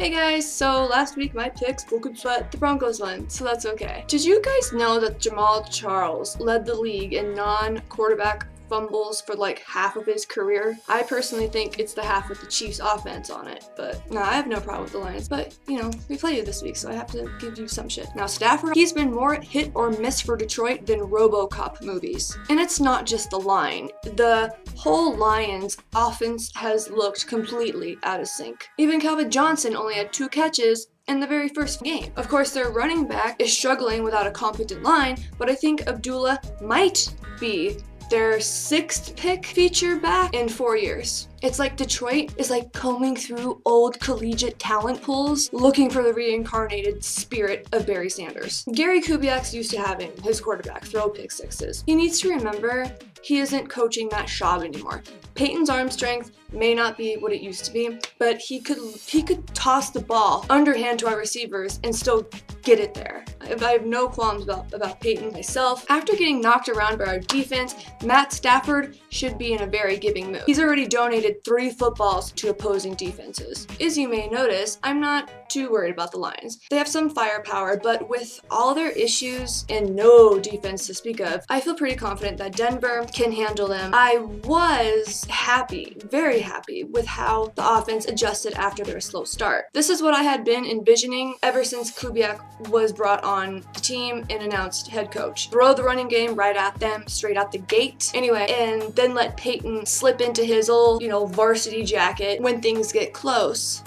Hey guys, so last week my picks broken sweat, the Broncos won, so that's okay. Did you guys know that Jamal Charles led the league in non-quarterback fumbles for like half of his career? I personally think it's the half with the Chiefs offense on it, but no, I have no problem with the Lions, but you know, we play you this week, so I have to give you some shit. Now Stafford, he's been more hit or miss for Detroit than RoboCop movies. And it's not just the line. The whole Lions offense has looked completely out of sync. Even Calvin Johnson only had 2 catches in the very first game. Of course, their running back is struggling without a competent line, but I think Abdullah might be their 6th pick feature back in 4 years. It's like Detroit is like combing through old collegiate talent pools looking for the reincarnated spirit of Barry Sanders. Gary Kubiak's used to having his quarterback throw pick sixes. He needs to remember he isn't coaching Matt Schaub anymore. Peyton's arm strength may not be what it used to be, but he could toss the ball underhand to our receivers and still get it there. I have no qualms about Peyton myself. After getting knocked around by our defense, Matt Stafford should be in a very giving mood. He's already donated 3 footballs to opposing defenses. As you may notice, I'm not too worried about the Lions. They have some firepower, but with all their issues and no defense to speak of, I feel pretty confident that Denver can handle them. I was happy, very happy, with how the offense adjusted after their slow start. This is what I had been envisioning ever since Kubiak was brought on the team and announced head coach. Throw the running game right at them, straight out the gate. Anyway, and then let Peyton slip into his old, varsity jacket when things get close.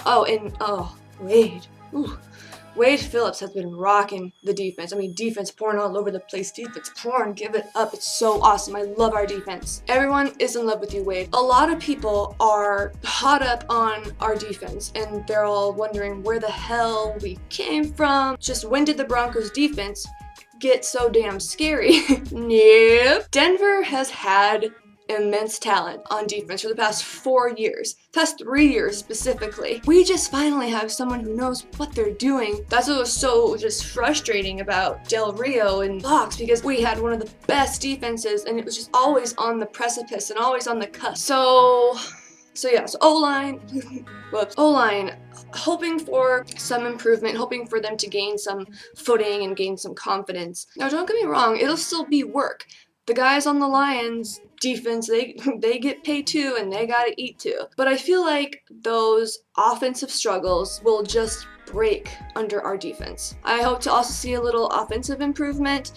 Wade. Ooh. Wade Phillips has been rocking the defense. Defense pouring all over the place. Defense pouring, give it up. It's so awesome. I love our defense. Everyone is in love with you, Wade. A lot of people are hot up on our defense, and they're all wondering where the hell we came from. Just when did the Broncos defense get so damn scary? Nope. Denver has had immense talent on defense for the past 4 years, past 3 years specifically. We just finally have someone who knows what they're doing. That's what was so just frustrating about Del Rio and Fox, because we had one of the best defenses and it was just always on the precipice and always on the cusp. So O-line, O-line, hoping for some improvement, hoping for them to gain some footing and gain some confidence. Now don't get me wrong, it'll still be work. The guys on the Lions defense, they get paid too, and they gotta eat too. But I feel like those offensive struggles will just break under our defense. I hope to also see a little offensive improvement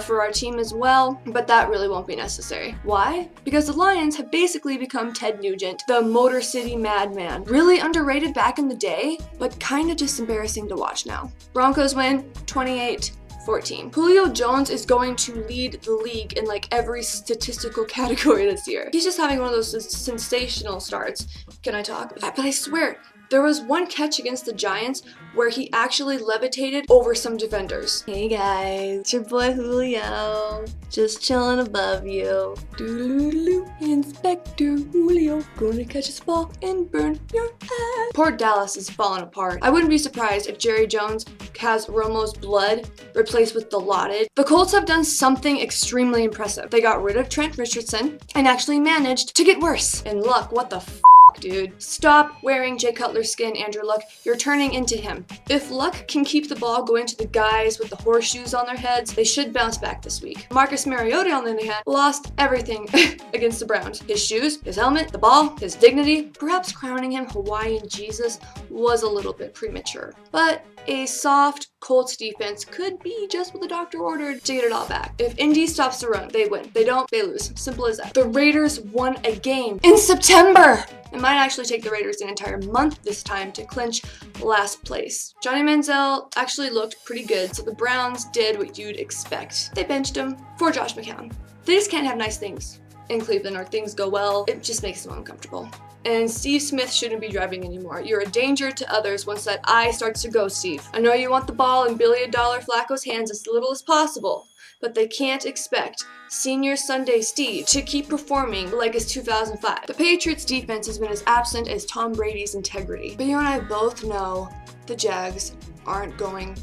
for our team as well, but that really won't be necessary. Why? Because the Lions have basically become Ted Nugent, the Motor City madman. Really underrated back in the day, but kind of just embarrassing to watch now. Broncos win 28-14. Julio Jones is going to lead the league in like every statistical category this year. He's just having one of those sensational starts. Can I talk? But I swear, there was one catch against the Giants where he actually levitated over some defenders. Hey guys, it's your boy Julio, just chilling above you. Doo-doo-doo-doo, Inspector Julio, gonna catch this ball and burn your ass. Poor Dallas is falling apart. I wouldn't be surprised if Jerry Jones has Romo's blood replaced with Dilaudid. The Colts have done something extremely impressive. They got rid of Trent Richardson and actually managed to get worse. And Luck, what the dude. Stop wearing Jay Cutler's skin, Andrew Luck. You're turning into him. If Luck can keep the ball going to the guys with the horseshoes on their heads, they should bounce back this week. Marcus Mariota, on the other hand, lost everything against the Browns. His shoes, his helmet, the ball, his dignity. Perhaps crowning him Hawaiian Jesus was a little bit premature. But a soft Colts defense could be just what the doctor ordered to get it all back. If Indy stops the run, they win. They don't, they lose. Simple as that. The Raiders won a game in September. It might actually take the Raiders an entire month this time to clinch last place. Johnny Manziel actually looked pretty good, so the Browns did what you'd expect. They benched him for Josh McCown. They just can't have nice things in Cleveland or things go well. It just makes them uncomfortable. And Steve Smith shouldn't be driving anymore. You're a danger to others once that eye starts to go, Steve. I know you want the ball in billion-dollar Flacco's hands as little as possible, but they can't expect Senior Sunday Steve to keep performing like it's 2005. The Patriots defense has been as absent as Tom Brady's integrity. But you and I both know the Jags aren't going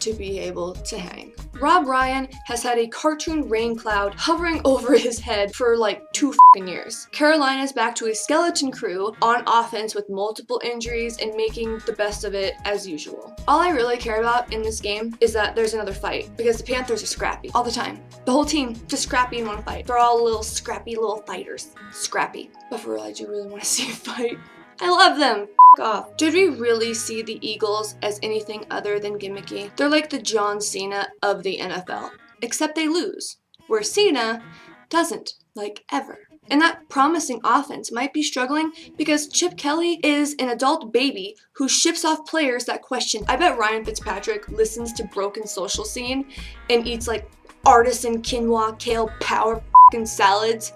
to be able to hang. Rob Ryan has had a cartoon rain cloud hovering over his head for like 2 years. Carolina's back to a skeleton crew on offense with multiple injuries and making the best of it as usual. All I really care about in this game is that there's another fight, because the Panthers are scrappy all the time. The whole team just scrappy and want to fight. They're all little scrappy little fighters. Scrappy. But for real, I do really want to see a fight. I love them. Off. Did we really see the Eagles as anything other than gimmicky? They're like the John Cena of the NFL, except they lose, where Cena doesn't, like ever. And that promising offense might be struggling because Chip Kelly is an adult baby who ships off players that question. I bet Ryan Fitzpatrick listens to Broken Social Scene and eats like artisan quinoa, kale, power f***ing salads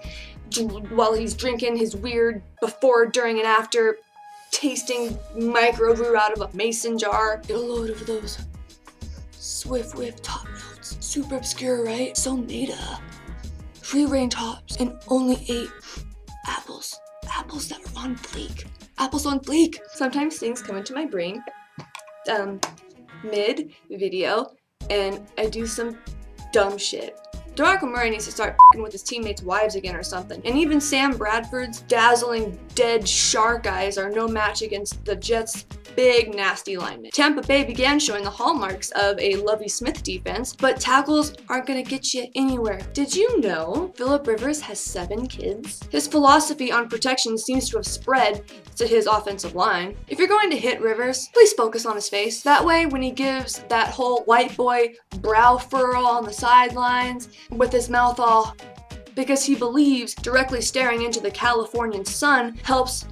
while he's drinking his weird before, during, and after tasting microbrew out of a mason jar. Get a load of those Swift Whip top notes. Super obscure, right? So meta. Free range hops and only 8 apples. Apples that are on fleek. Apples on fleek. Sometimes things come into my brain mid video and I do some dumb shit. DeMarco Murray needs to start f***ing with his teammates' wives again or something. And even Sam Bradford's dazzling dead shark eyes are no match against the Jets' big nasty linemen. Tampa Bay began showing the hallmarks of a Lovie Smith defense, but tackles aren't gonna get you anywhere. Did you know Phillip Rivers has 7 kids? His philosophy on protection seems to have spread to his offensive line. If you're going to hit Rivers, please focus on his face. That way, when he gives that whole white boy brow furrow on the sidelines with his mouth all, because he believes directly staring into the Californian sun helps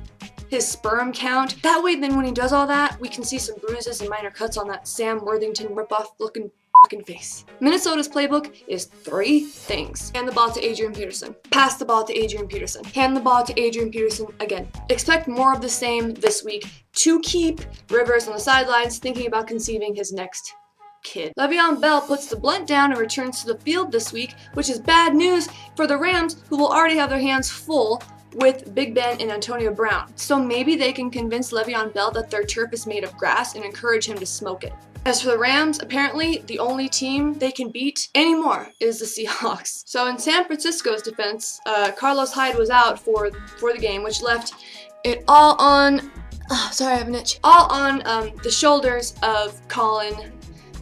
his sperm count. That way, then when he does all that, we can see some bruises and minor cuts on that Sam Worthington ripoff looking fucking face. Minnesota's playbook is 3 things. Hand the ball to Adrian Peterson. Pass the ball to Adrian Peterson. Hand the ball to Adrian Peterson again. Expect more of the same this week to keep Rivers on the sidelines thinking about conceiving his next kid. Le'Veon Bell puts the blunt down and returns to the field this week, which is bad news for the Rams, who will already have their hands full with Big Ben and Antonio Brown. So maybe they can convince Le'Veon Bell that their turf is made of grass and encourage him to smoke it. As for the Rams, apparently the only team they can beat anymore is the Seahawks. So in San Francisco's defense, Carlos Hyde was out for the game, which left it all on, sorry I have an itch, all on the shoulders of Colin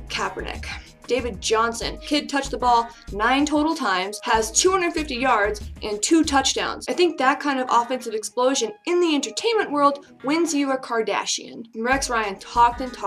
Kaepernick. David Johnson. Kid touched the ball 9 total times, has 250 yards and 2 touchdowns. I think that kind of offensive explosion in the entertainment world wins you a Kardashian. Rex Ryan talked about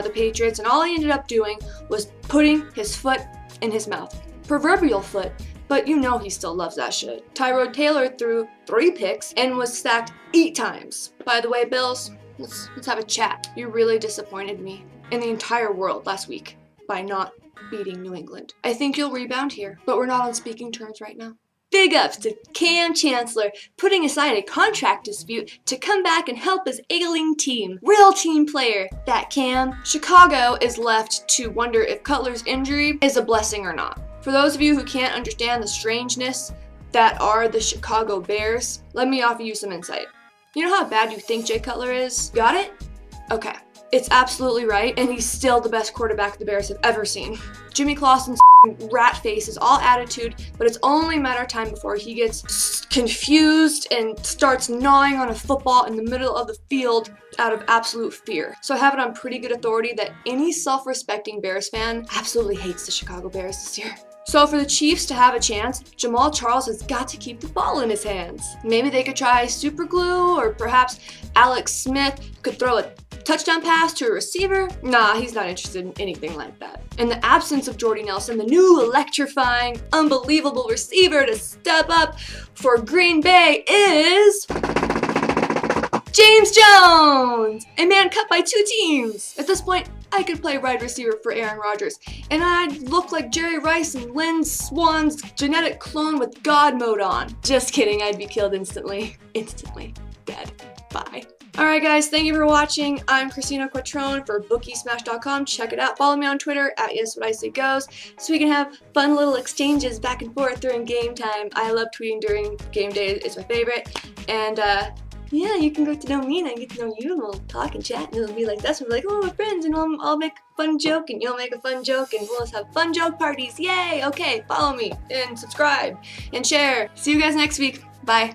the Patriots, and all he ended up doing was putting his foot in his mouth. Proverbial foot, but you know he still loves that shit. Tyrod Taylor threw 3 picks and was sacked 8 times. By the way, Bills, let's have a chat. You really disappointed me in the entire world last week by not beating New England. I think you'll rebound here, but we're not on speaking terms right now. Big ups to Cam Chancellor putting aside a contract dispute to come back and help his ailing team. Real team player, that Cam. Chicago is left to wonder if Cutler's injury is a blessing or not. For those of you who can't understand the strangeness that are the Chicago Bears, let me offer you some insight. You know how bad you think Jay Cutler is? Got it? Okay. It's absolutely right, and he's still the best quarterback the Bears have ever seen. Jimmy Clausen's rat face is all attitude, but it's only a matter of time before he gets confused and starts gnawing on a football in the middle of the field out of absolute fear. So I have it on pretty good authority that any self-respecting Bears fan absolutely hates the Chicago Bears this year. So for the Chiefs to have a chance, Jamal Charles has got to keep the ball in his hands. Maybe they could try super glue, or perhaps Alex Smith could throw a touchdown pass to a receiver? Nah, he's not interested in anything like that. In the absence of Jordy Nelson, the new electrifying, unbelievable receiver to step up for Green Bay is James Jones! A man cut by 2 teams. At this point, I could play wide receiver for Aaron Rodgers, and I'd look like Jerry Rice and Lynn Swan's genetic clone with God mode on. Just kidding, I'd be killed instantly. Instantly. Dead. Bye. Alright guys, thank you for watching. I'm Christina Quattrone for BookieSmash.com. Check it out. Follow me on Twitter at YesWhatISayGoes so we can have fun little exchanges back and forth during game time. I love tweeting during game day. It's my favorite. And Yeah, you can get to know me and I get to know you and we'll talk and chat and it'll be like this. We'll be like, oh, we're friends and I'll make a fun joke and you'll make a fun joke and we'll just have fun joke parties. Yay! Okay, follow me and subscribe and share. See you guys next week. Bye.